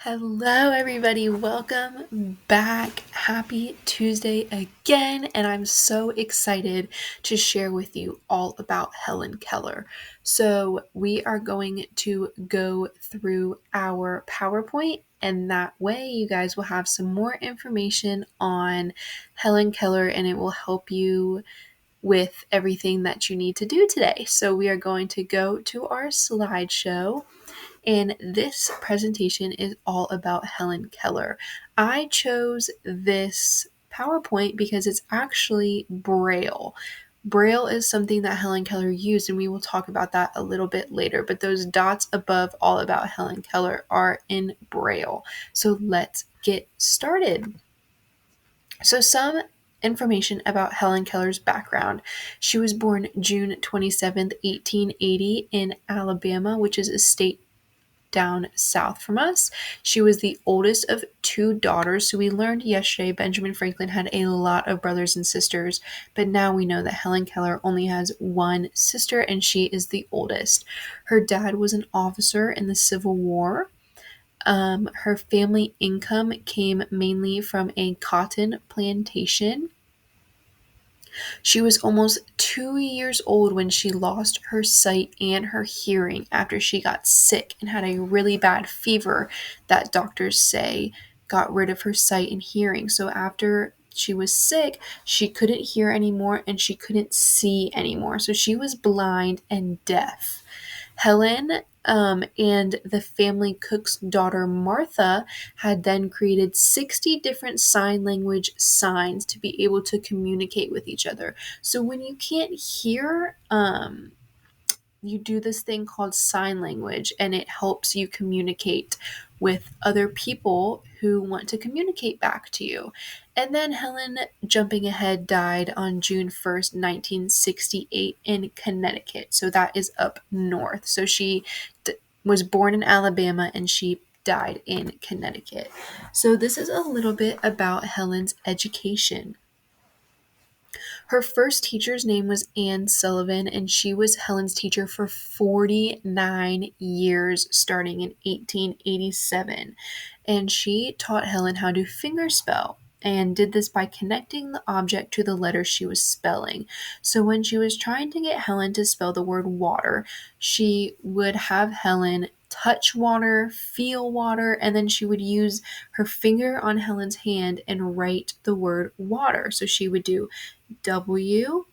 Hello, everybody. Welcome back. Happy Tuesday again. And I'm so excited to share with you all about Helen Keller. So, we are going to go through our PowerPoint, and that way, you guys will have some more information on Helen Keller and it will help you with everything that you need to do today. So, we are going to go to our slideshow. And this presentation is all about Helen Keller. I chose this PowerPoint because it's actually Braille. Braille is something that Helen Keller used, and we will talk about that a little bit later. But those dots above all about Helen Keller are in Braille. So let's get started. So, some information about Helen Keller's background. She was born June 27th, 1880, in Alabama, which is a state down south from us. She was the oldest of two daughters. So we learned yesterday Benjamin Franklin had a lot of brothers and sisters, but now we know that Helen Keller only has one sister and she is the oldest. Her dad was an officer in the Civil War. Her family income came mainly from a cotton plantation. She was almost 2 years old when she lost her sight and her hearing after she got sick and had a really bad fever that doctors say got rid of her sight and hearing. So after she was sick, she couldn't hear anymore and she couldn't see anymore. So she was blind and deaf. Helen and the family cook's daughter Martha had then created 60 different sign language signs to be able to communicate with each other. So when you can't hear, you do this thing called sign language, and it helps you communicate with other people who want to communicate back to you. And then Helen, jumping ahead, died on June 1st, 1968 in Connecticut. So that is up north. So she was born in Alabama and she died in Connecticut. So this is a little bit about Helen's education. Her first teacher's name was Anne Sullivan, and she was Helen's teacher for 49 years, starting in 1887. And she taught Helen how to fingerspell and did this by connecting the object to the letter she was spelling. So when she was trying to get Helen to spell the word water, she would have Helen touch water, feel water, and then she would use her finger on Helen's hand and write the word water. So she would do WATER,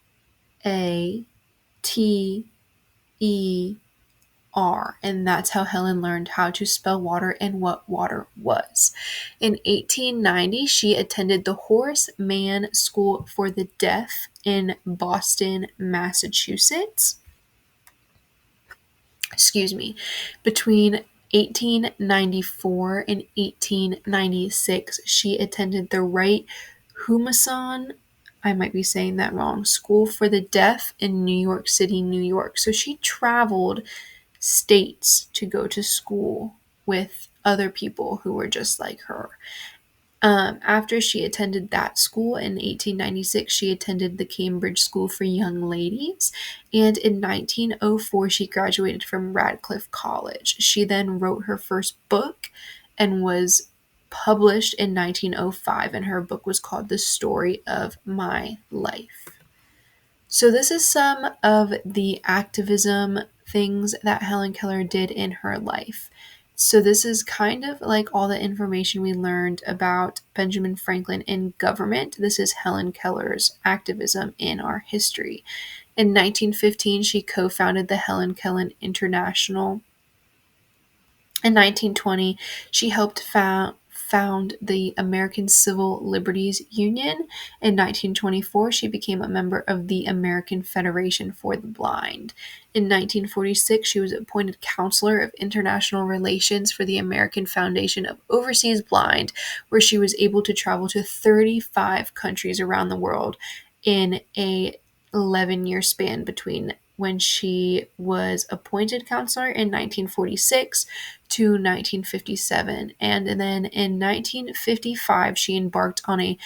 and that's how Helen learned how to spell water and what water was. In 1890, she attended the Horace Mann School for the Deaf in Boston, Massachusetts. Between 1894 and 1896, she attended the Wright Humason, I might be saying that wrong, School for the Deaf in New York City, New York. So she traveled states to go to school with other people who were just like her. After she attended that school in 1896, she attended the Cambridge School for Young Ladies, and in 1904, she graduated from Radcliffe College. She then wrote her first book and was published in 1905, and her book was called The Story of My Life. So this is some of the activism things that Helen Keller did in her life. So this is kind of like all the information we learned about Benjamin Franklin in government. This is Helen Keller's activism in our history. In 1915, she co-founded the Helen Keller International. In 1920, she helped found the American Civil Liberties Union. In 1924, she became a member of the American Federation for the Blind. In 1946, she was appointed Counselor of International Relations for the American Foundation of Overseas Blind, where she was able to travel to 35 countries around the world in a 11-year span between when she was appointed counselor in 1946 to 1957. And then in 1955, she embarked on a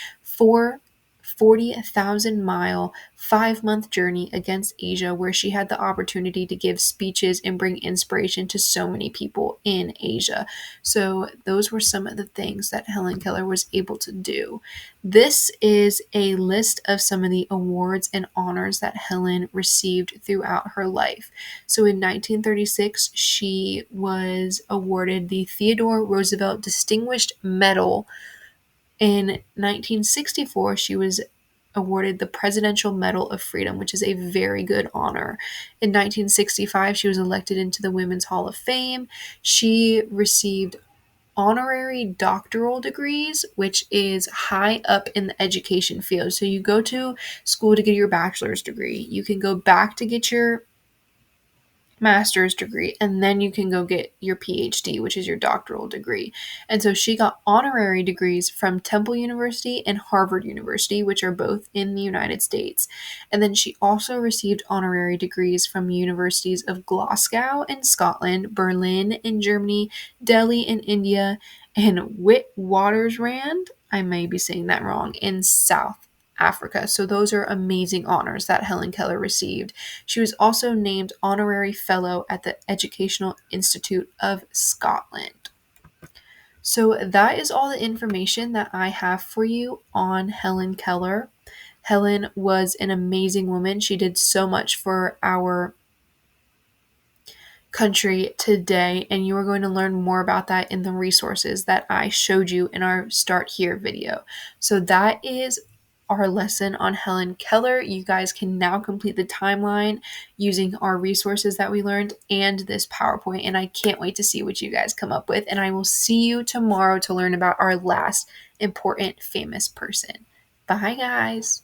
40,000-mile, 5-month journey against Asia, where she had the opportunity to give speeches and bring inspiration to so many people in Asia. So those were some of the things that Helen Keller was able to do. This is a list of some of the awards and honors that Helen received throughout her life. So in 1936, she was awarded the Theodore Roosevelt Distinguished Medal. In 1964, she was awarded the Presidential Medal of Freedom, which is a very good honor. In 1965, she was elected into the Women's Hall of Fame. She received honorary doctoral degrees, which is high up in the education field. So you go to school to get your bachelor's degree. You can go back to get your master's degree, and then you can go get your PhD, which is your doctoral degree. And so she got honorary degrees from Temple University and Harvard University, which are both in the United States. And then she also received honorary degrees from universities of Glasgow in Scotland, Berlin in Germany, Delhi in India, and Witwatersrand, I may be saying that wrong, in South Africa. So those are amazing honors that Helen Keller received. She was also named honorary fellow at the Educational Institute of Scotland. So that is all the information that I have for you on Helen Keller. Helen was an amazing woman. She did so much for our country today, and you are going to learn more about that in the resources that I showed you in our Start Here video. So that is our lesson on Helen Keller. You guys can now complete the timeline using our resources that we learned and this PowerPoint, and I can't wait to see what you guys come up with, and I will see you tomorrow to learn about our last important famous person. Bye, guys.